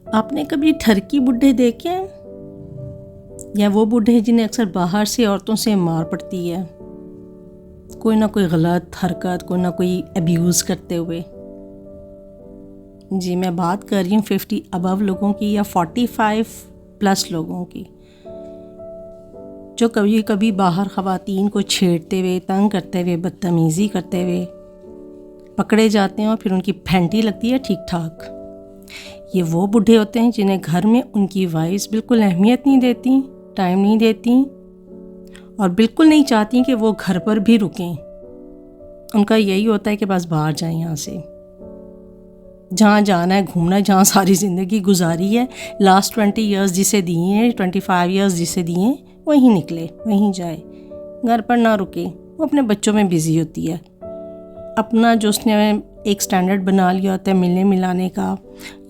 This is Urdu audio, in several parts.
آپ نے کبھی ٹھرکی بڈھے دیکھے ہیں؟ یا وہ بڈھے جنہیں اکثر باہر سے عورتوں سے مار پڑتی ہے، کوئی نہ کوئی غلط حرکت، کوئی نہ کوئی ابیوز کرتے ہوئے؟ جی میں بات کر رہی ہوں 50 ابو لوگوں کی یا 45+ لوگوں کی، جو کبھی کبھی باہر خواتین کو چھیڑتے ہوئے، تنگ کرتے ہوئے، بدتمیزی کرتے ہوئے پکڑے جاتے ہیں اور پھر ان کی پھینٹی لگتی ہے ٹھیک ٹھاک۔ یہ وہ بڈھے ہوتے ہیں جنہیں گھر میں ان کی وائفز بالکل اہمیت نہیں دیتی، ٹائم نہیں دیتی اور بالکل نہیں چاہتی کہ وہ گھر پر بھی رکیں۔ ان کا یہی ہوتا ہے کہ بس باہر جائیں یہاں سے، جہاں جانا ہے گھومنا ہے، جہاں ساری زندگی گزاری ہے، لاسٹ 20 ایئرز جسے دیے ہیں، 25 ایئرز جسے دیے ہیں، وہیں نکلے، وہیں جائے، گھر پر نہ رکے۔ وہ اپنے بچوں میں بزی ہوتی ہے، اپنا جو اس نے ایک سٹینڈرڈ بنا لیا ہوتا ہے ملنے ملانے کا،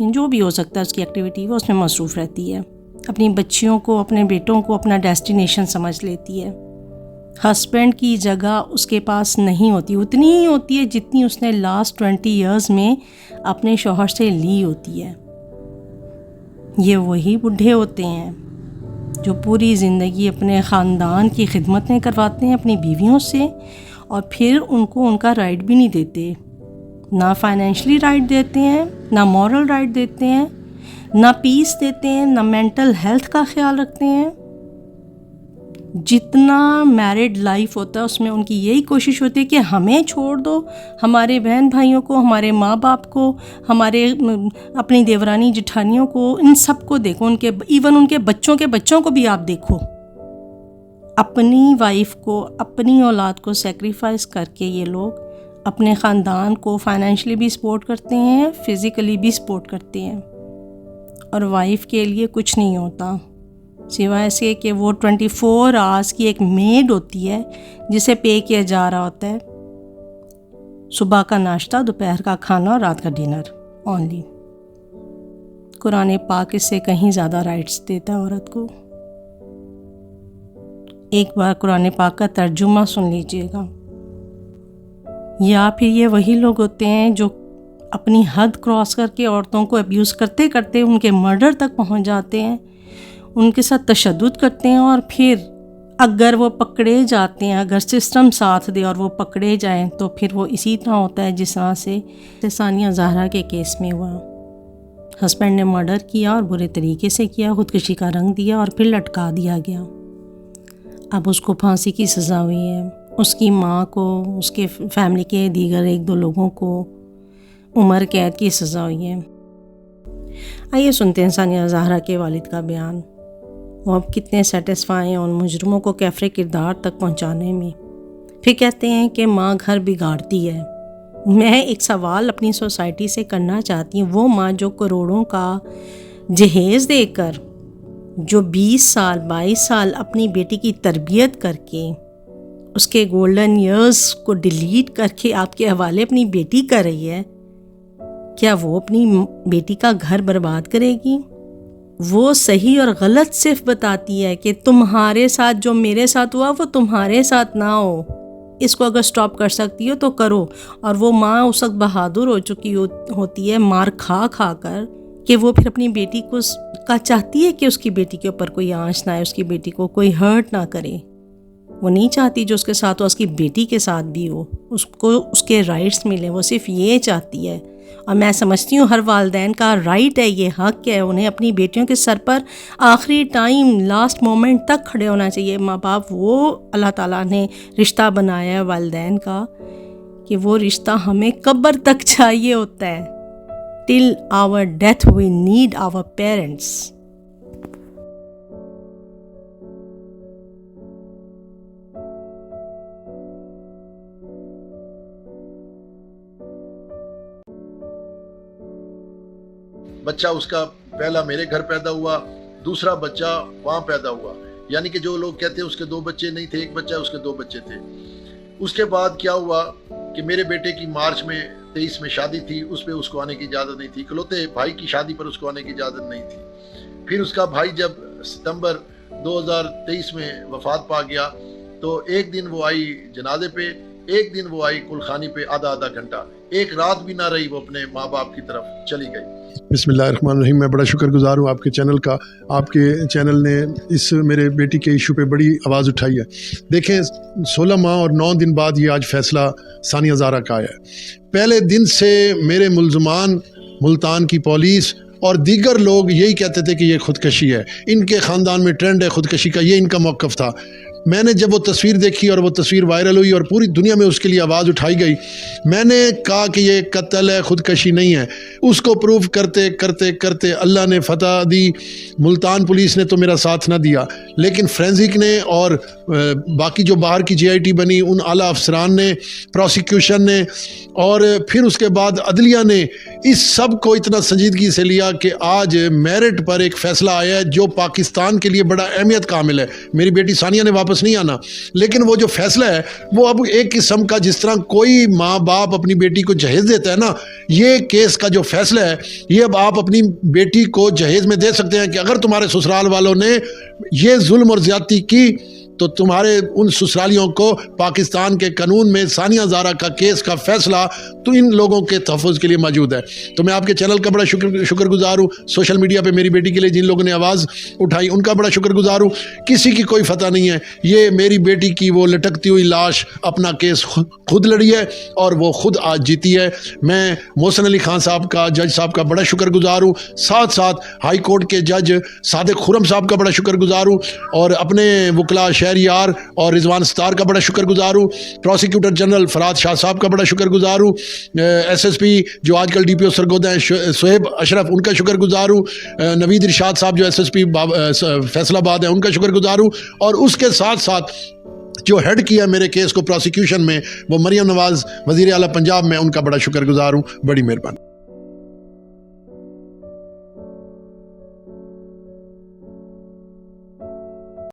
جو بھی ہو سکتا ہے اس کی ایکٹیویٹی، وہ اس میں مصروف رہتی ہے، اپنی بچیوں کو، اپنے بیٹوں کو اپنا ڈیسٹینیشن سمجھ لیتی ہے۔ ہسبینڈ کی جگہ اس کے پاس نہیں ہوتی، اتنی ہی ہوتی ہے جتنی اس نے لاسٹ 20 ایئرز میں اپنے شوہر سے لی ہوتی ہے۔ یہ وہی بڈھے ہوتے ہیں جو پوری زندگی اپنے خاندان کی خدمتیں کرواتے ہیں اپنی بیویوں سے، اور پھر ان کو ان کا رائٹ بھی نہیں دیتے، نہ فائنینشلی رائٹ دیتے ہیں، نہ مورل رائٹ دیتے ہیں، نہ پیس دیتے ہیں، نہ مینٹل ہیلتھ کا خیال رکھتے ہیں۔ جتنا میرڈ لائف ہوتا ہے اس میں ان کی یہی کوشش ہوتی ہے کہ ہمیں چھوڑ دو، ہمارے بہن بھائیوں کو، ہمارے ماں باپ کو، ہمارے اپنی دیورانی جٹھانیوں کو، ان سب کو دیکھو، ان کے ایون ان کے بچوں کو بھی آپ دیکھو۔ اپنی وائف کو، اپنی اولاد کو سیکریفائس کر کے یہ لوگ اپنے خاندان کو فائنینشلی بھی سپورٹ کرتے ہیں، فزیکلی بھی سپورٹ کرتے ہیں، اور وائف کے لیے کچھ نہیں ہوتا سوائے سے کہ وہ 24 آورس کی ایک میڈ ہوتی ہے جسے پے کیا جا رہا ہوتا ہے، صبح کا ناشتہ، دوپہر کا کھانا اور رات کا ڈنر اونلی۔ قرآن پاک اس سے کہیں زیادہ رائٹس دیتا ہے عورت کو۔ ایک بار قرآن پاک کا ترجمہ سن لیجئے گا۔ یا پھر یہ وہی لوگ ہوتے ہیں جو اپنی حد کراس کر کے عورتوں کو ابیوز کرتے کرتے ان کے مرڈر تک پہنچ جاتے ہیں، ان کے ساتھ تشدد کرتے ہیں، اور پھر اگر وہ پکڑے جاتے ہیں، اگر سسٹم ساتھ دے اور وہ پکڑے جائیں تو پھر وہ اسی طرح ہوتا ہے جس طرح سے ثانیہ زہرا کے کیس میں ہوا۔ ہسبینڈ نے مرڈر کیا اور برے طریقے سے کیا، خودکشی کا رنگ دیا اور پھر لٹکا دیا گیا۔ اب اس کو پھانسی کی سزا ہوئی ہے، اس کی ماں کو، اس کے فیملی کے دیگر 1-2 لوگوں کو عمر قید کی سزا ہوئی ہے۔ آئیے سنتے ہیں ثانیہ زہرا کے والد کا بیان، وہ اب کتنے سیٹسفائی ہیں ان مجرموں کو کیفر کردار تک پہنچانے میں۔ پھر کہتے ہیں کہ ماں گھر بگاڑتی ہے۔ میں ایک سوال اپنی سوسائٹی سے کرنا چاہتی ہوں، وہ ماں جو کروڑوں کا جہیز دے کر، جو 20 سال 22 سال اپنی بیٹی کی تربیت کر کے، اس کے گولڈن ایئرز کو ڈیلیٹ کر کے آپ کے حوالے اپنی بیٹی کر رہی ہے، کیا وہ اپنی بیٹی کا گھر برباد کرے گی؟ وہ صحیح اور غلط صرف بتاتی ہے کہ تمہارے ساتھ جو میرے ساتھ ہوا وہ تمہارے ساتھ نہ ہو، اس کو اگر سٹاپ کر سکتی ہو تو کرو۔ اور وہ ماں اس وقت بہادر ہو چکی ہوتی ہے مار کھا کھا کر، کہ وہ پھر اپنی بیٹی کو چاہتی ہے کہ اس کی بیٹی کے اوپر کوئی آنچ نہ آئے، اس کی بیٹی کو کوئی ہرٹ نہ کرے۔ وہ نہیں چاہتی جو اس کے ساتھ ہو اس کی بیٹی کے ساتھ بھی ہو، اس کو اس کے رائٹس ملیں، وہ صرف یہ چاہتی ہے۔ اور میں سمجھتی ہوں ہر والدین کا رائٹ ہے، یہ حق ہے، انہیں اپنی بیٹیوں کے سر پر آخری ٹائم، لاسٹ مومنٹ تک کھڑے ہونا چاہیے۔ ماں باپ وہ اللہ تعالیٰ نے رشتہ بنایا ہے والدین کا، کہ وہ رشتہ ہمیں قبر تک چاہیے ہوتا ہے۔ Till our death we need our parents. بچہ اس کا پہلا میرے گھر پیدا ہوا، دوسرا بچہ وہاں پیدا ہوا، یعنی کہ جو لوگ کہتے ہیں اس کے 2 بچے نہیں تھے، ایک بچہ اس کے 2 بچے تھے۔ اس کے بعد کیا ہوا کہ میرے بیٹے کی مارچ میں 23 میں شادی تھی، اس پہ اس کو آنے کی اجازت نہیں تھی، اکلوتے بھائی کی شادی پر اس کو آنے کی اجازت نہیں تھی۔ پھر اس کا بھائی جب ستمبر 2023 میں وفات پا گیا تو ایک دن وہ آئی جنازے پہ، ایک دن وہ آئی کلخانی پہ آدھا گھنٹہ، ایک رات بھی نہ رہی، وہ اپنے ماں باپ کی طرف چلی گئی۔ بسم اللہ الرحمن الرحیم. میں بڑا شکر گزار ہوں آپ کے چینل کا. آپ کے چینل نے اس میرے بیٹی کے ایشو پہ بڑی آواز اٹھائی ہے. دیکھیں 16 ماہ اور 9 دن بعد یہ آج فیصلہ ثانیہ زہرا کا آیا ہے. پہلے دن سے میرے ملزمان، ملتان کی پولیس اور دیگر لوگ یہی کہتے تھے کہ یہ خودکشی ہے، ان کے خاندان میں ٹرینڈ ہے خودکشی کا، یہ ان کا موقف تھا. میں نے جب وہ تصویر دیکھی اور وہ تصویر وائرل ہوئی اور پوری دنیا میں اس کے لیے آواز اٹھائی گئی، میں نے کہا کہ یہ قتل ہے، خودکشی نہیں ہے. اس کو پروف کرتے کرتے کرتے اللہ نے فتح دی. ملتان پولیس نے تو میرا ساتھ نہ دیا، لیکن فرینزک نے اور باقی جو باہر کی GIT بنی ان اعلیٰ افسران نے، پروسیکیوشن نے، اور پھر اس کے بعد عدلیہ نے اس سب کو اتنا سنجیدگی سے لیا کہ آج میرٹ پر ایک فیصلہ آیا ہے جو پاکستان کے لیے بڑا اہمیت کا حامل ہے. میری بیٹی ثانیہ نے واپس نہیں آنا، لیکن وہ جو فیصلہ ہے وہ اب ایک قسم کا، جس طرح کوئی ماں باپ اپنی بیٹی کو جہیز دیتا ہے نا، یہ کیس کا جو فیصلہ ہے یہ اب آپ اپنی بیٹی کو جہیز میں دے سکتے ہیں کہ اگر تمہارے سسرال والوں نے یہ ظلم اور زیادتی کی تو تمہارے ان سسرالیوں کو پاکستان کے قانون میں ثانیہ زہرا کا کیس کا فیصلہ تو ان لوگوں کے تحفظ کے لیے موجود ہے. تو میں آپ کے چینل کا بڑا شکر گزار ہوں. سوشل میڈیا پہ میری بیٹی کے لیے جن لوگوں نے آواز اٹھائی ان کا بڑا شکر گزار ہوں. کسی کی کوئی فتح نہیں ہے، یہ میری بیٹی کی وہ لٹکتی ہوئی لاش اپنا کیس خود لڑی ہے اور وہ خود آج جیتی ہے. میں محسن علی خان صاحب کا، جج صاحب کا بڑا شکر گزار ہوں. ساتھ ساتھ ہائی کورٹ کے جج صادق خرم صاحب کا بڑا شکر گزار ہوں، اور اپنے وکلا یار اور رضوان ستار کا بڑا شکر گزار ہوں. پروسیکیوٹر جنرل فراد شاہ صاحب کا بڑا شکر گزار ہوں. SSP جو آج کل DPO سرگودا ہیں شعیب اشرف، ان کا شکر گزار ہوں. نوید ارشاد صاحب جو SSP فیصل آباد ہیں ان کا شکر گزار ہوں. اور اس کے ساتھ ساتھ جو ہیڈ کیا میرے کیس کو پروسیکیوشن میں وہ مریم نواز وزیر اعلیٰ پنجاب میں، ان کا بڑا شکر گزار ہوں. بڑی مہربانی.